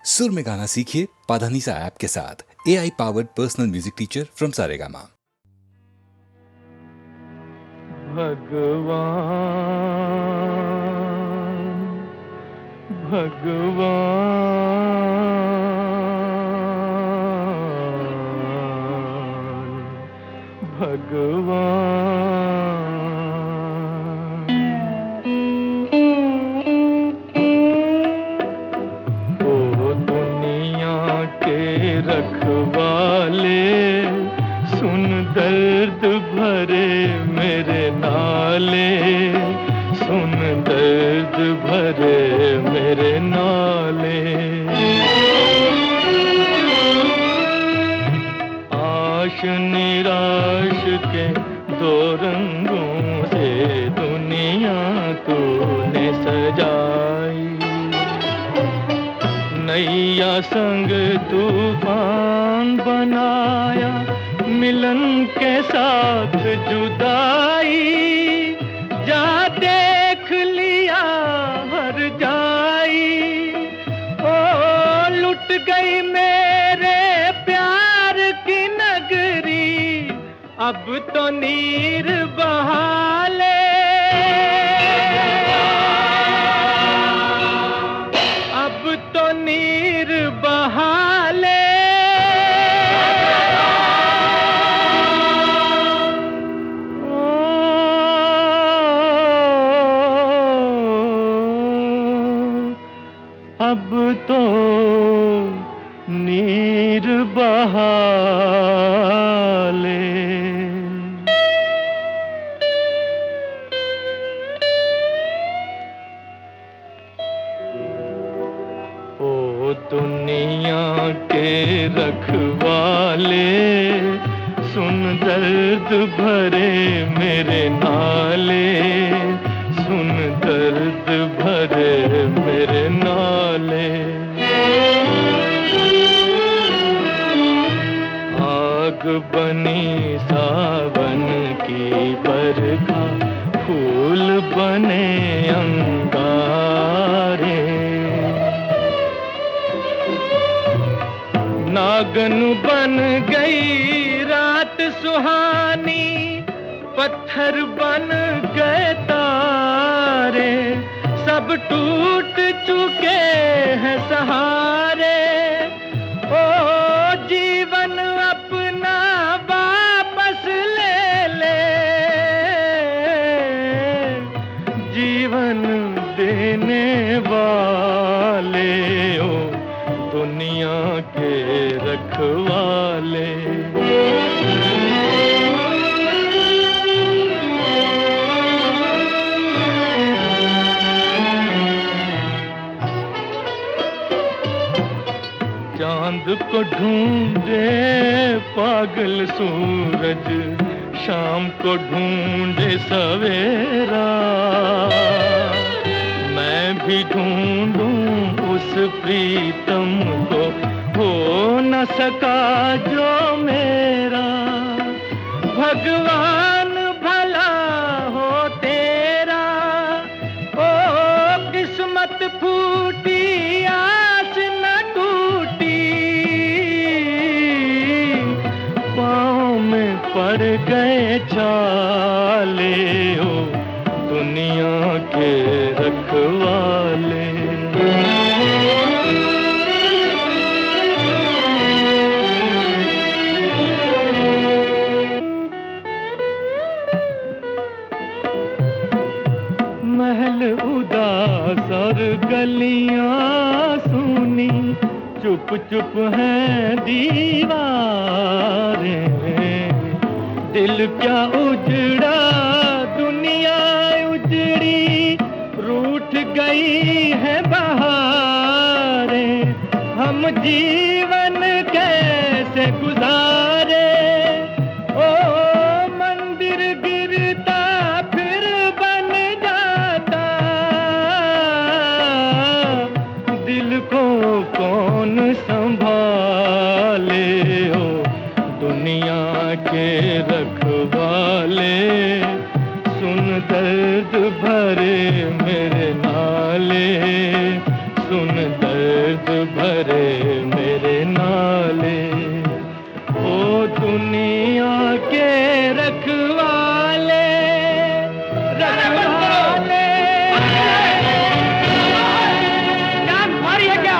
सुर में गाना सीखिए पाधानीसा ऐप के साथ। AI powered personal music teacher from Saregama. भगवान भगवान भगवान ओ दुनिया के रखवाले, सुन दर्द भरे मेरे नाले, सुन दर्द भरे मेरे नाले। आश निराश के दो रंगों से दुनिया तूने सजाई, नैया संग तूफान बनाया, मिलन के साथ जुदाई। जा देख लिया हर जाई, ओ लुट गई मेरे प्यार की नगरी, अब तो नीर बहाले, अब तो नीर बहाले। अब तो नीर बहाले। ओ दुनिया के रखवाले, सुन दर्द भरे मेरे नाले, सुन दर्द भरे मेरे नाले। आग बनी सावन की बरखा, फूल बने अंगारे, नागन बन गई रात सुहानी, पत्थर बन गए तारे, सब टूट चुके हैं सहारे। ओ जीवन अपना वापस ले ले, जीवन देने वाले, ओ दुनिया के रखवाले। चांद को ढूंढे पागल सूरज, शाम को ढूंढे सवेरा, मैं भी ढूंढूं उस प्रीतम को, हो न सका जो मेरा। भगवान भला हो तेरा, ओ किस्मत फूटी आस न टूटी, पाँव में पड़ गए छाले, ओ दुनिया के रखवाले। महल उदास और गलियां सूनी, चुप चुप हैं दीवारें, दिल क्या उजड़ा दुनिया उजड़ी, रूठ गई है बहारें, हम जीवन कैसे गुजारे। ओ मंदिर गिरता फिर बन जाता, दिल को कौन संभाले, ओ दुनिया के रखवाले, सुन दर्द भरे मेरे नाले, सुन दर्द भरे अरे मेरे नाले ओ दुनिया के रखवाले रखवाले। जान मारी है क्या?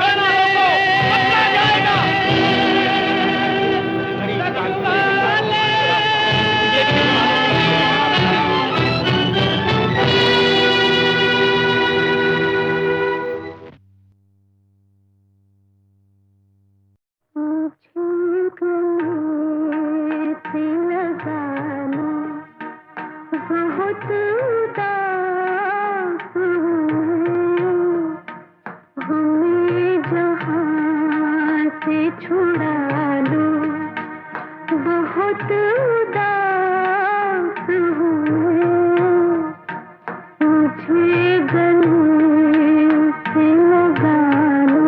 कहना है तो पकड़ा जाएगा। बहुत उदास हूँ, हमें जहाँ से छुड़ा लो। बहुत उदास हूँ, मुझे गले से लगा लो।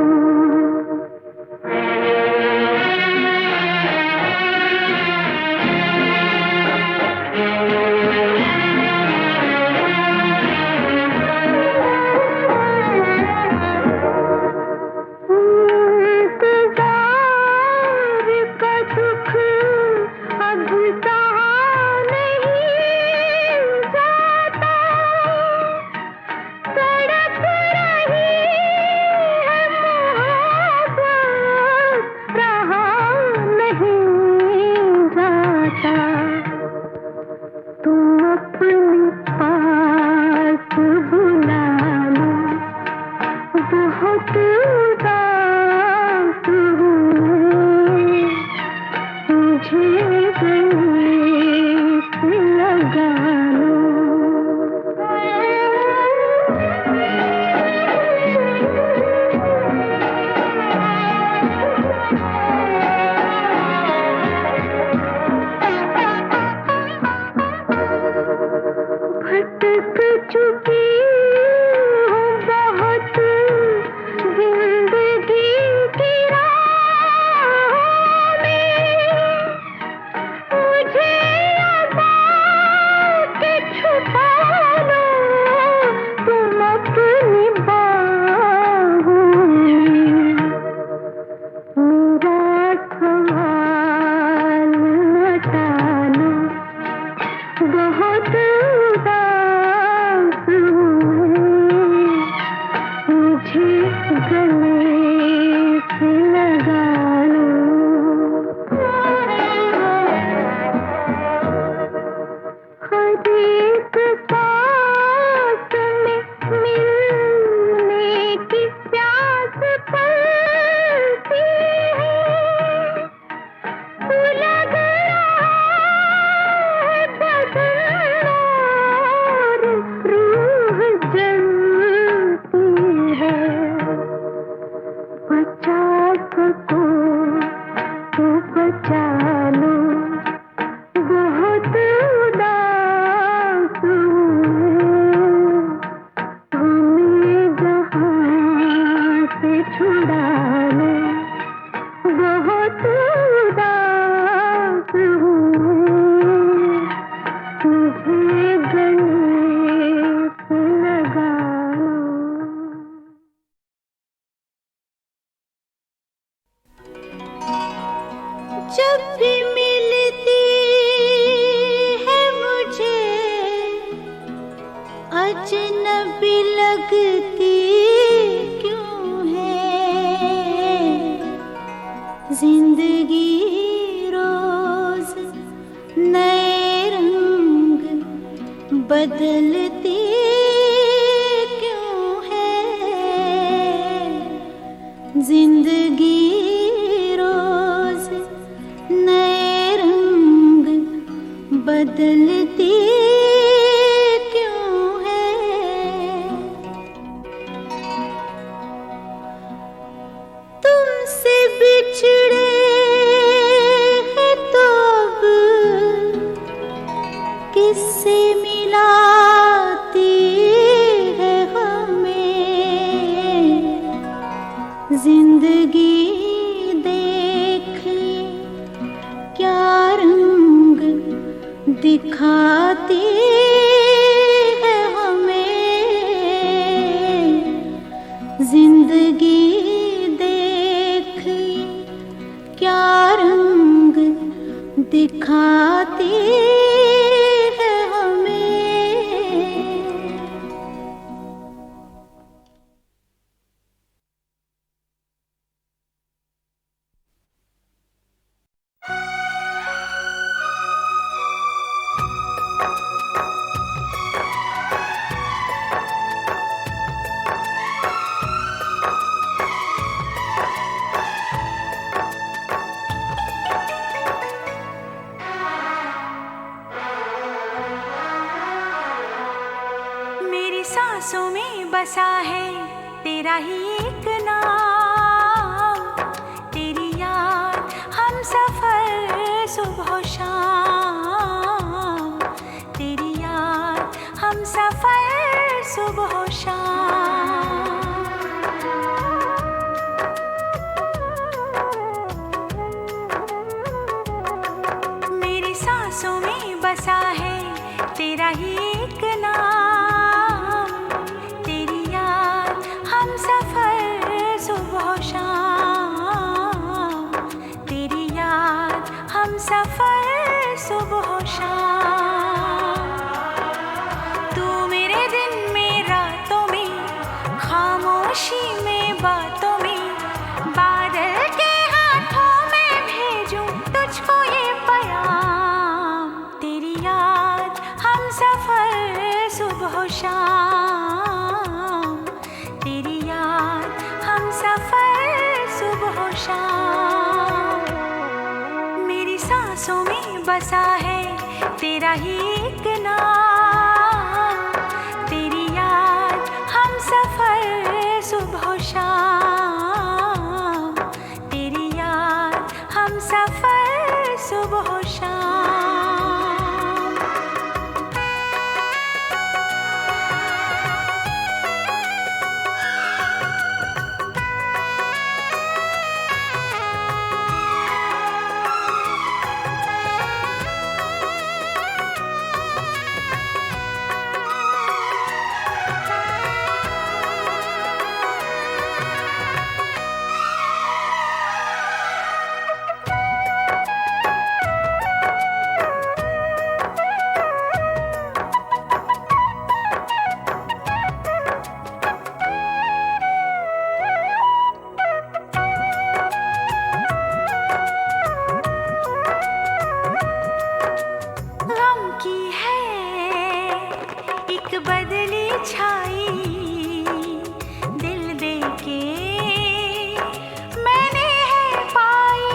जब भी मिलती है मुझे अजनबी लगती क्यों है जिंदगी रोज नए रंग बदलती क्यों है जिंदगी बदलती क्यों है तुमसे बिछड़े हैं तो अब किससे मिलाती है हमें जिंदगी दिखाती है हमें जिंदगी दिखाती है हमें। मेरी सांसों में बसा है तेरा ही एक नाम, तेरी याद हम सफर सुबह शाम, तेरी याद हम सफर सुबह शाम। मेरी सांसों में बसा है तेरा ही एक नाम, तेरी याद हम सफर सुबह शाम, तेरी याद हम सफर सुबह शाम। तू मेरे दिन में रातों में, खामोशी में बातों में, बादल के हाथों में भेजूं तुझको ये पैगाम, तेरी याद हम सफर सुबह शाम, तेरी याद हम सफर सुबह शाम। मेरी सांसों में बसा है तेरा ही एक नाम, तेरी याद हम सफर सुबह शाम, तेरी याद हम सफर सुबह शाम। गम की है एक बदली छाई, दिल दे के मैंने है पाई,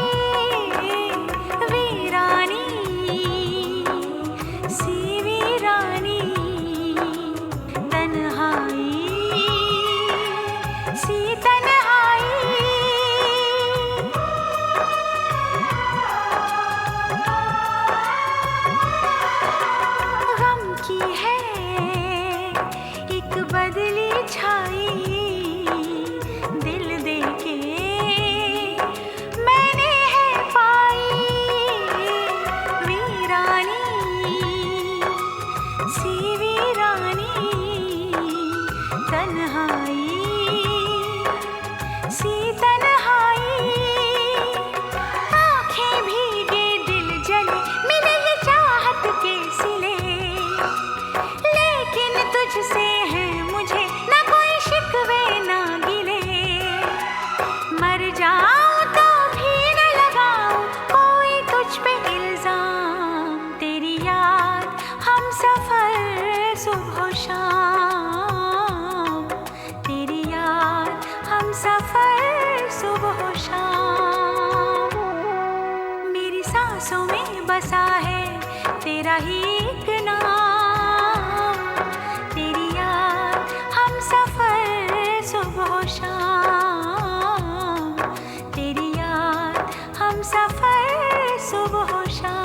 वीरानी सी वीरानी, तन्हाई सी तन्हाई। गम की है एक बदली छाई, दिल दे के मैंने है पाई, वीरानी सी वीरानी, तन्हाई सी तन्हाई। आँखें भीगे दिल जले मिले ये चाहत के सिले, लेकिन तुझसे है मुझे ना कोई शिकवे ना गिले। मर जाऊं तो भी न लगाऊं कोई तुझ पे इल्जाम, तेरी याद हम सफर सुबह शाम, तेरी याद हम सफर सुबह शाम। मेरी सांसों में बसा है तेरा ही एक नाम, तेरी याद हम सफर सुबह शाम, तेरी याद हम सफर सुबह शाम।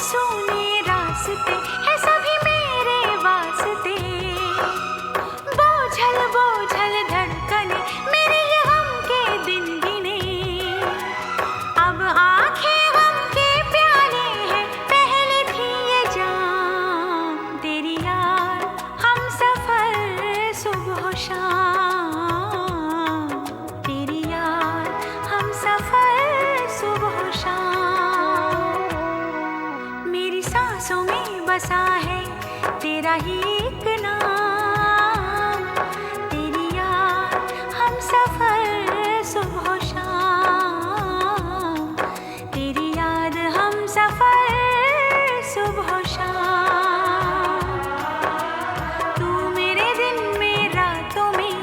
सूने रास्ते हैं सभी मेरे वास्ते, बोझल बोझल धड़कने मेरे ये गम के दिन गिने, अब आंखें गम के प्याले हैं, पहले थी ये जान तेरी याद हम सफर सुबह शाम, तेरी याद हम सफर सुबह शाम, मेरी सांसों में बसा है तेरा ही एक नाम, तेरी याद हम सफर सुबह शाम, तेरी याद हम सफर सुबह शाम, तू मेरे दिन में रातों में,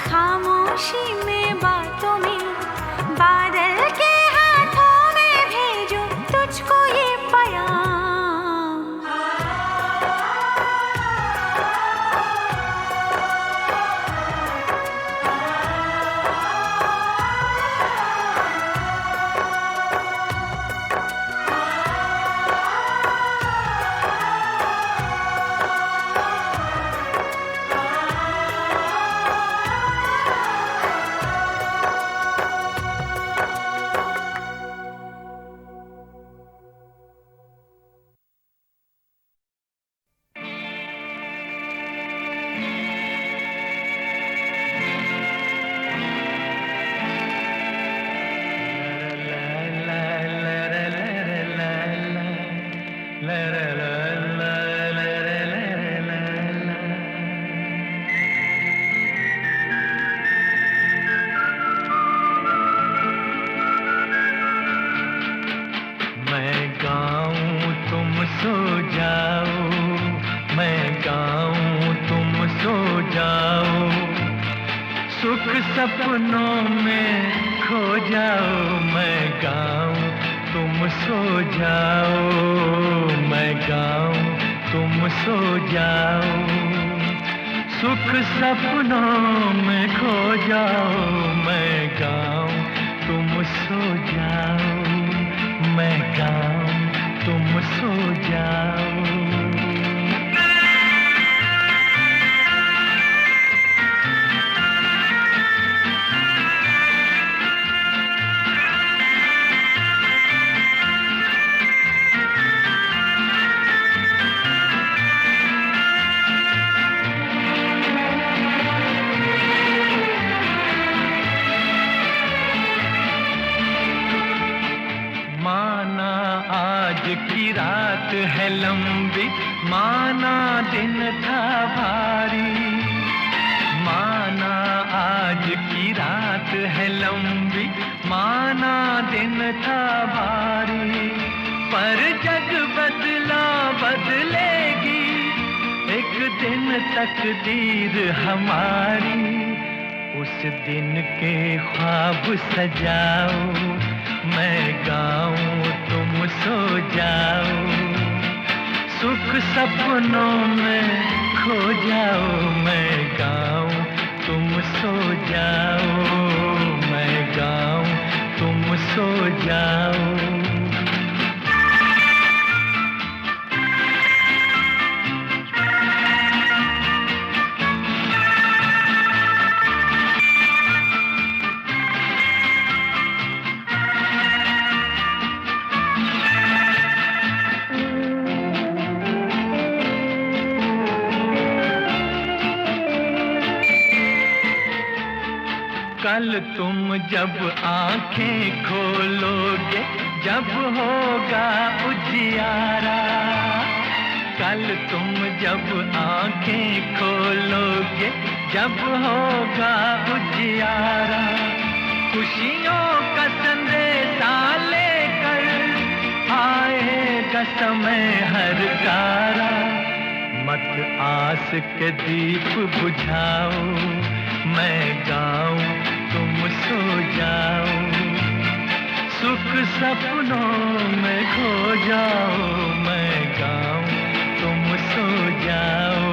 खामोशी में बातों में, बादल के हाथों में भेजो तुझको ये प्याम। मैं गाऊं तुम सो जाओ, मैं गाऊं तुम सो जाओ, सुख सपनों में खो जाओ, मैं गाऊं तुम सो जाओ, मैं गाऊं तुम सो जाओ, सुख सपनों में खो जाओ, मैं गाऊं तुम सो जाओ, मैं गाऊं तुम सो जाओ। माना आज की रात है लंबी, माना दिन था भारी, माना आज की रात है लंबी, माना दिन था भारी, पर जग बदला बदलेगी एक दिन तकदीर हमारी, उस दिन के ख्वाब सजाओ, मैं गाऊं तुम सो जाओ, सुख सपनों में खो जाओ, मैं गाऊं तुम सो जाओ, मैं गाऊं तुम सो जाओ। कल तुम जब आंखें खोलोगे, जब होगा उजियारा, कल तुम जब आंखें खोलोगे, जब होगा उजियारा, खुशियों का संदेशा लेकर आएगा समय हर गारा, मत आस के दीप बुझाओ, मैं गाऊं तुम सो जाओ, सुख सपनों में खो जाओ, मैं गाऊं तुम सो जाओ,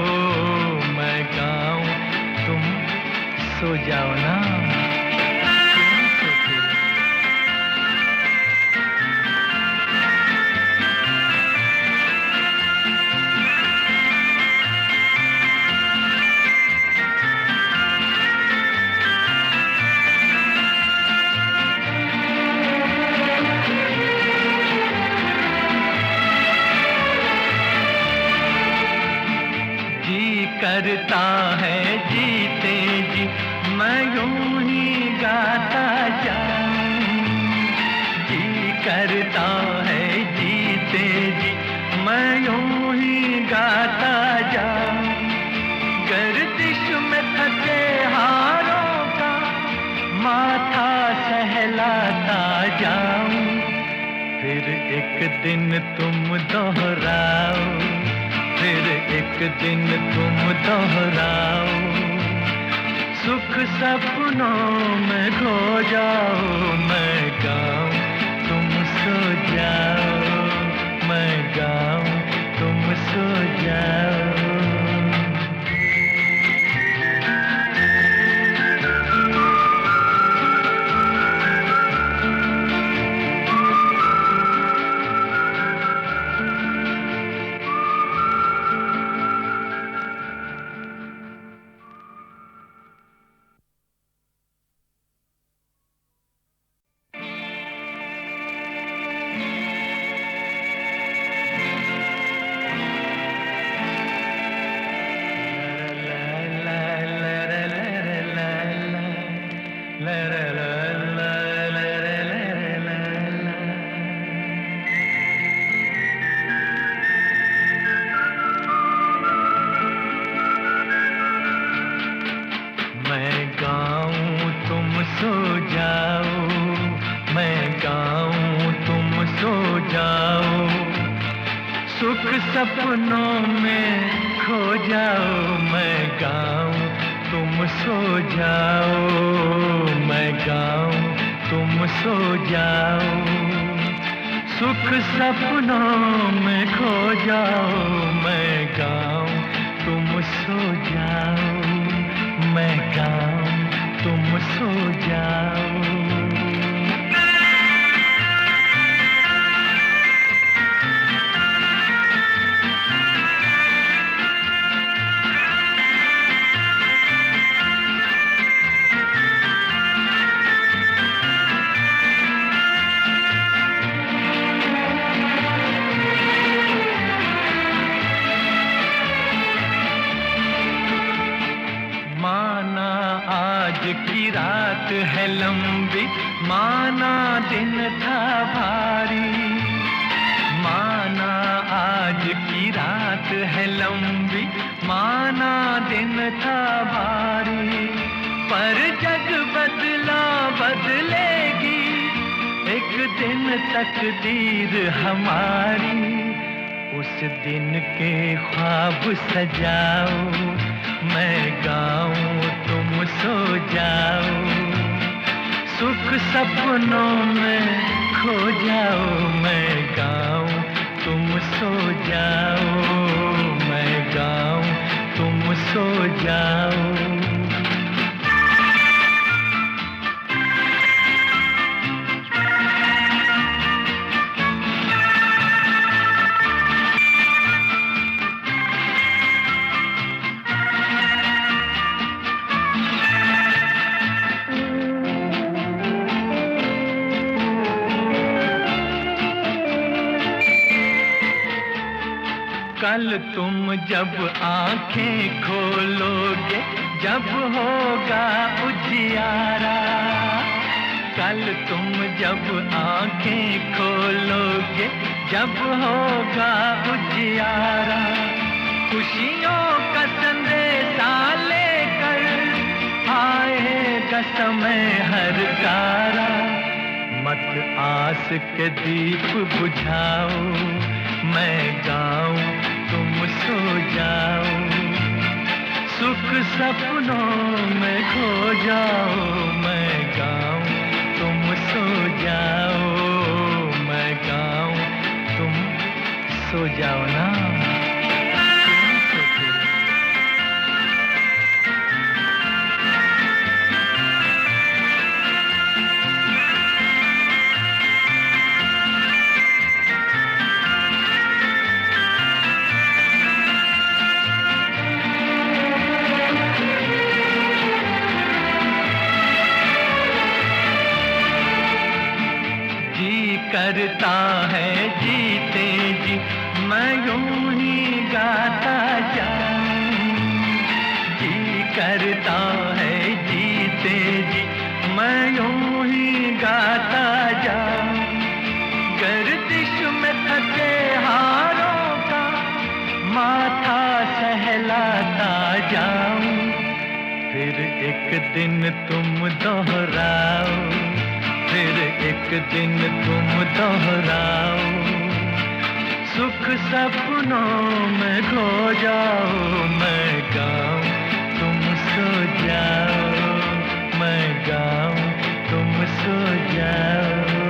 मैं गाऊं तुम सो जाओ ना। करता है जीते जी मैं यूं ही गाता जाऊं, जी करता है जीते जी मैं यूं ही गाता जाऊं। गर्दिश में थके हारों का माथा सहलाता जाऊं, फिर एक दिन तुम दोहराओ, फिर एक दिन तुम दोहराओ। सुख सपनों में खो जाओ, मैं गाऊं तुम सो जाओ, मैं गाऊं तुम सो जाओ। सपनों में खो जाओ, मैं गाऊं तुम सो जाओ, मैं गाऊं तुम सो जाओ। सुख सपनों में खो जाओ, मैं गाऊं तुम सो जाओ, मैं गाऊं तुम सो जाओ। की रात है लंबी, माना दिन था भारी, माना आज की रात है लंबी, माना दिन था भारी। पर जग बदला बदलेगी, एक दिन तकदीर हमारी। उस दिन के ख्वाब सजाओ, मैं गाऊं तुम सो जाओ। सुख सपनों में खो जाओ, मैं गाऊं तुम सो जाओ, मैं गाऊं तुम सो जाओ। कल तुम जब आंखें खोलोगे, जब होगा उजियारा, कल तुम जब आंखें खोलोगे, जब होगा उजियारा। खुशियों का संदेशा लेकर आएगा समय हर गारा। मत आस के दीप बुझाओ, मैं गाऊं तुम सो जाओ। सुख सपनों में खो जाओ, मैं गाऊं तुम सो जाओ, मैं गाऊं तुम सो जाओ ना। करता है जीते जी मैं यूं ही गाता जाऊं, करता है जीते जी मैं यूं ही गाता जाऊं, गर्दिश में थके हारों का माथा सहलाता जाऊं, फिर एक दिन तुम दोहराओ, फिर एक दिन तुम दोहराओ, सुख सपनों में खो जाओ, मैं गाऊं तुम सो जाओ, मैं गाऊं तुम सो जाओ।